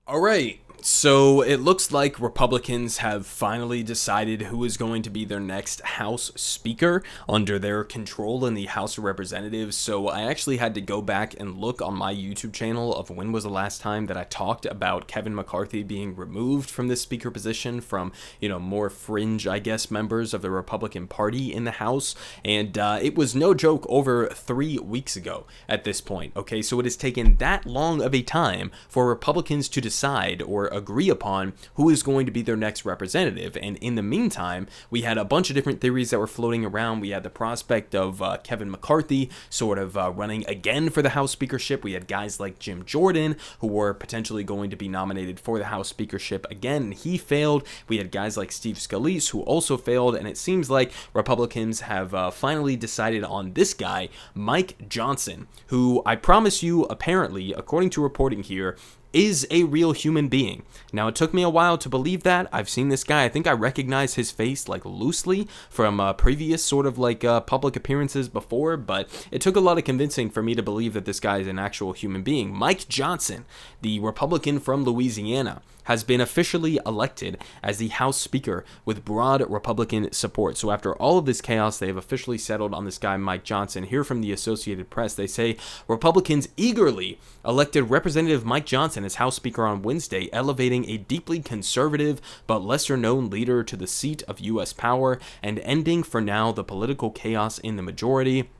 All right. So it looks like Republicans have finally decided who is going to be their next House Speaker under their control in the House of Representatives. So I actually had to go back and look on my YouTube channel of when was the last time that I talked about Kevin McCarthy being removed from this speaker position from, more fringe, I guess, members of the Republican Party in the House. And it was no joke over 3 weeks ago at this point. Okay, so it has taken that long of a time for Republicans to decide or agree upon who is going to be their next representative. And in the meantime, we had a bunch of different theories that were floating around. We had the prospect of Kevin McCarthy sort of running again for the House speakership. We had guys like Jim Jordan who were potentially going to be nominated for the House speakership again, and he failed. We had guys like Steve Scalise who also failed, and it seems like Republicans have finally decided on this guy, Mike Johnson, who I promise you, apparently, according to reporting here, is a real human being. Now, it took me a while to believe that. I've seen this guy. I think I recognize his face like loosely from previous sort of like public appearances before, but it took a lot of convincing for me to believe that this guy is an actual human being. Mike Johnson, the Republican from Louisiana, has been officially elected as the House Speaker with broad Republican support. So after all of this chaos, they have officially settled on this guy, Mike Johnson. Here from the Associated Press, they say Republicans eagerly elected Representative Mike Johnson as House Speaker on Wednesday, elevating a deeply conservative but lesser-known leader to the seat of U.S. power and ending, for now, the political chaos in the majority.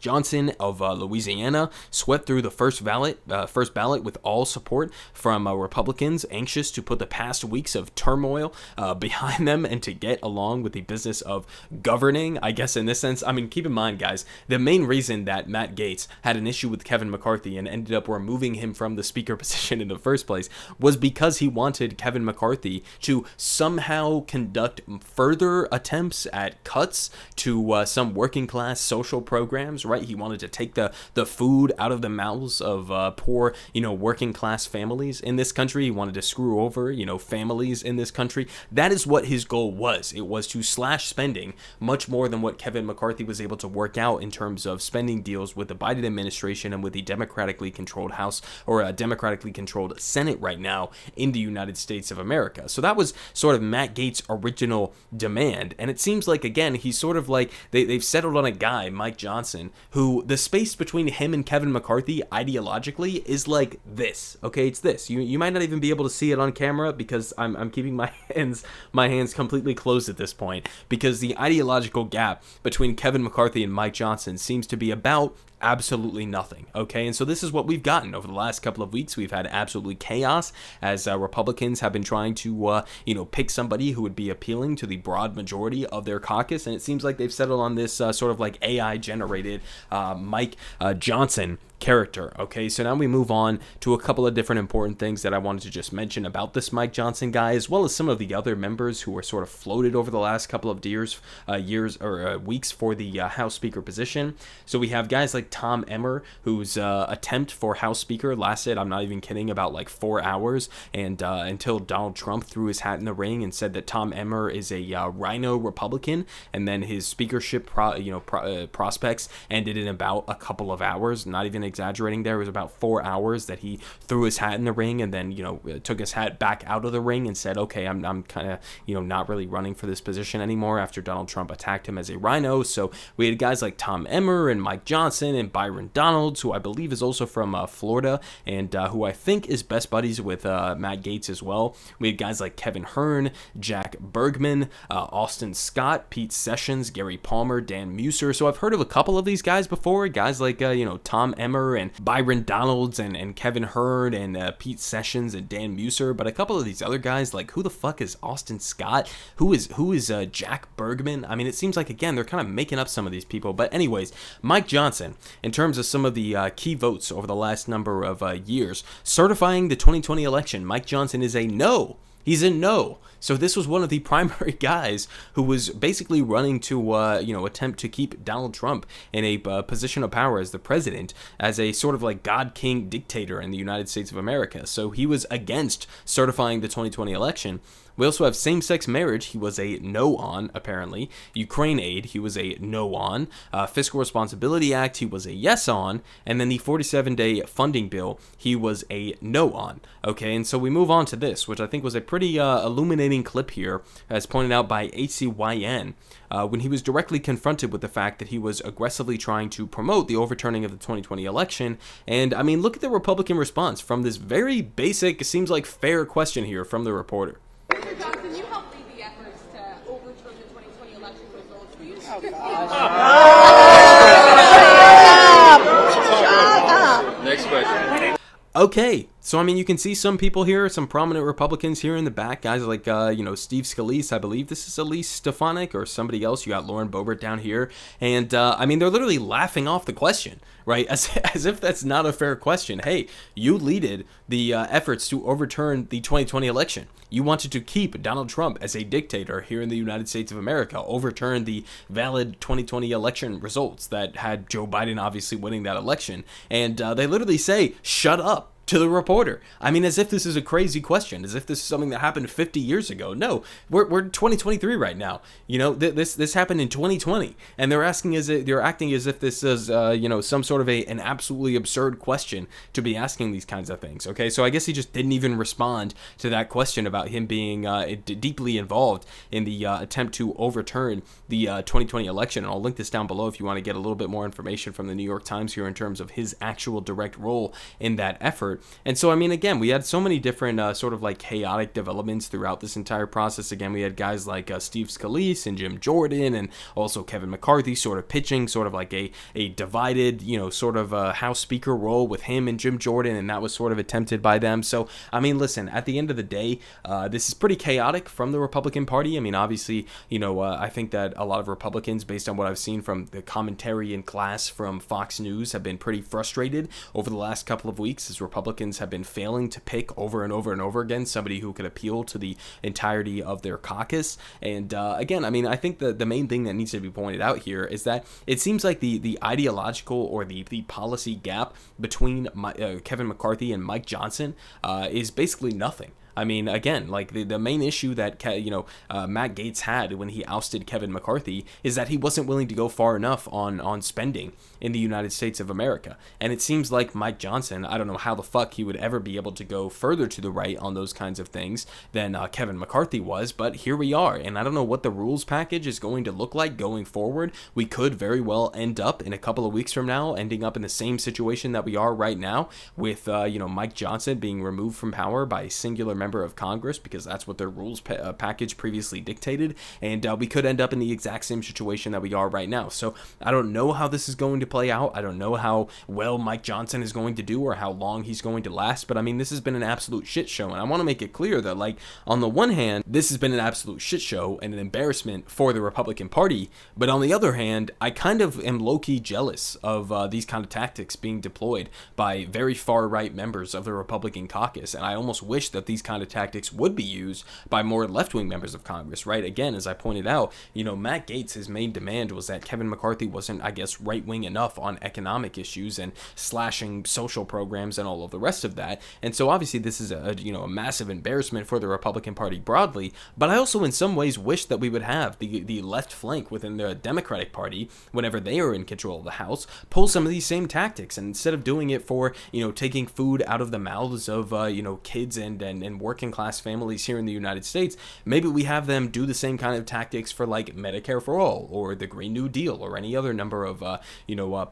Johnson of Louisiana swept through the first ballot with all support from Republicans anxious to put the past weeks of turmoil behind them and to get along with the business of governing, I guess, in this sense. I mean, keep in mind, guys, the main reason that Matt Gaetz had an issue with Kevin McCarthy and ended up removing him from the speaker position in the first place was because he wanted Kevin McCarthy to somehow conduct further attempts at cuts to some working class social programs, right? He wanted to take the food out of the mouths of poor, working class families in this country. He wanted to screw over, families in this country. That is what his goal was. It was to slash spending much more than what Kevin McCarthy was able to work out in terms of spending deals with the Biden administration and with the democratically controlled House or a democratically controlled Senate right now in the United States of America. So that was sort of Matt Gaetz' original demand. And it seems like, again, he's sort of like they've settled on a guy, Mike Johnson, who the space between him and Kevin McCarthy ideologically is like this. Okay, it's this. You might not even be able to see it on camera because I'm keeping my hands completely closed at this point, because the ideological gap between Kevin McCarthy and Mike Johnson seems to be about absolutely nothing. Okay, and so this is what we've gotten over the last couple of weeks. We've had absolutely chaos as Republicans have been trying to pick somebody who would be appealing to the broad majority of their caucus, and it seems like they've settled on this sort of like AI generated Mike Johnson character. Okay, so now we move on to a couple of different important things that I wanted to just mention about this Mike Johnson guy, as well as some of the other members who were sort of floated over the last couple of weeks for the House Speaker position. So we have guys like Tom Emmer, whose attempt for House Speaker lasted, I'm not even kidding, about like 4 hours, and until Donald Trump threw his hat in the ring and said that Tom Emmer is a rhino Republican, and then his speakership prospects ended in about a couple of hours. Not even exaggerating there. It was about 4 hours that he threw his hat in the ring and then, took his hat back out of the ring and said, okay, I'm kind of, not really running for this position anymore after Donald Trump attacked him as a rhino. So we had guys like Tom Emmer and Mike Johnson and Byron Donalds, who I believe is also from Florida and who I think is best buddies with Matt Gaetz as well. We had guys like Kevin Hearn, Jack Bergman, Austin Scott, Pete Sessions, Gary Palmer, Dan Muser. So I've heard of a couple of these guys before, guys like, Tom Emmer and Byron Donalds and Kevin Hearn and Pete Sessions and Dan Muser, but a couple of these other guys, like who the fuck is Austin Scott? Who is Jack Bergman? I mean, it seems like, again, they're kind of making up some of these people. But anyways, Mike Johnson, in terms of some of the key votes over the last number of years, certifying the 2020 election, Mike Johnson is a no. He's a no. So this was one of the primary guys who was basically running to, attempt to keep Donald Trump in a position of power as the president, as a sort of like God King dictator in the United States of America. So he was against certifying the 2020 election. We also have same-sex marriage. He was a no on, apparently. Ukraine aid, he was a no on. Fiscal Responsibility Act, he was a yes on. And then the 47-day funding bill, he was a no on. Okay, and so we move on to this, which I think was a pretty illuminating clip here, as pointed out by HCYN, when he was directly confronted with the fact that he was aggressively trying to promote the overturning of the 2020 election. And I mean, look at the Republican response from this very basic, seems like fair question here from the reporter. Mr. Johnson, you helped lead the efforts to overturn the 2020 election results. Will you Next question. Okay, so I mean, you can see some people here, some prominent Republicans here in the back, guys like, Steve Scalise, I believe this is Elise Stefanik or somebody else. You got Lauren Boebert down here, and I mean, they're literally laughing off the question, right? As if that's not a fair question. Hey, you leaded the efforts to overturn the 2020 election. You wanted to keep Donald Trump as a dictator here in the United States of America, overturn the valid 2020 election results that had Joe Biden obviously winning that election. And they literally say, shut up, to the reporter. I mean, as if this is a crazy question, as if this is something that happened 50 years ago. No, we're 2023 right now. You know, this happened in 2020, and they're acting as if this is some sort of an absolutely absurd question to be asking these kinds of things. Okay, so I guess he just didn't even respond to that question about him being deeply involved in the attempt to overturn the 2020 election. And I'll link this down below if you want to get a little bit more information from the New York Times here in terms of his actual direct role in that effort. And so, I mean, again, we had so many different sort of like chaotic developments throughout this entire process. Again, we had guys like Steve Scalise and Jim Jordan, and also Kevin McCarthy sort of pitching sort of like a divided, sort of House Speaker role with him and Jim Jordan, and that was sort of attempted by them. So, I mean, listen, at the end of the day, this is pretty chaotic from the Republican Party. I mean, obviously, I think that a lot of Republicans, based on what I've seen from the commentary in class from Fox News, have been pretty frustrated over the last couple of weeks as Republicans have been failing to pick over and over and over again somebody who could appeal to the entirety of their caucus. And again, I mean, I think the main thing that needs to be pointed out here is that it seems like the ideological or the policy gap between Kevin McCarthy and Mike Johnson is basically nothing. I mean, again, like the main issue that, Matt Gaetz had when he ousted Kevin McCarthy is that he wasn't willing to go far enough on spending in the United States of America. And it seems like Mike Johnson, I don't know how the fuck he would ever be able to go further to the right on those kinds of things than Kevin McCarthy was, but here we are. And I don't know what the rules package is going to look like going forward. We could very well end up in a couple of weeks from now, ending up in the same situation that we are right now with, Mike Johnson being removed from power by a singular member of Congress, because that's what their rules package previously dictated, and we could end up in the exact same situation that we are right now. So I don't know how this is going to play out. I don't know how well Mike Johnson is going to do or how long he's going to last, but I mean, this has been an absolute shit show, and I want to make it clear that, like, on the one hand, this has been an absolute shit show and an embarrassment for the Republican Party, but on the other hand, I kind of am low-key jealous of these kind of tactics being deployed by very far-right members of the Republican caucus, and I almost wish that these kind of tactics would be used by more left-wing members of Congress, right? Again, as I pointed out, Matt Gaetz, his main demand was that Kevin McCarthy wasn't, I guess, right-wing enough on economic issues and slashing social programs and all of the rest of that. And so obviously this is a massive embarrassment for the Republican Party broadly, but I also in some ways wish that we would have the left flank within the Democratic Party, whenever they are in control of the House, pull some of these same tactics, and instead of doing it for, taking food out of the mouths of, kids and working class families here in the United States, maybe we have them do the same kind of tactics for like Medicare for All or the Green New Deal or any other number of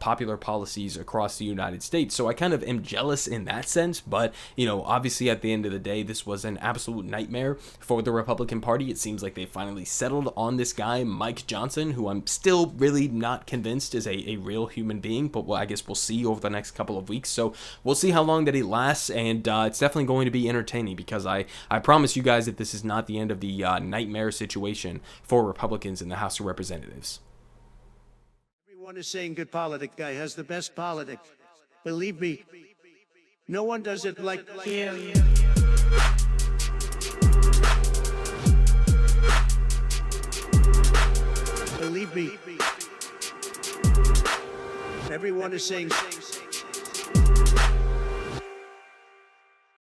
popular policies across the United States. So I kind of am jealous in that sense, but obviously at the end of the day, this was an absolute nightmare for the Republican Party. It seems like they finally settled on this guy Mike Johnson, who I'm still really not convinced is a real human being, but I guess we'll see over the next couple of weeks. So we'll see how long that he lasts, and it's definitely going to be entertaining, because I promise you guys that this is not the end of the nightmare situation for Republicans in the House of Representatives. Everyone is saying good politic guy has the best politic. Believe me, no one does it like him. Believe me, everyone is saying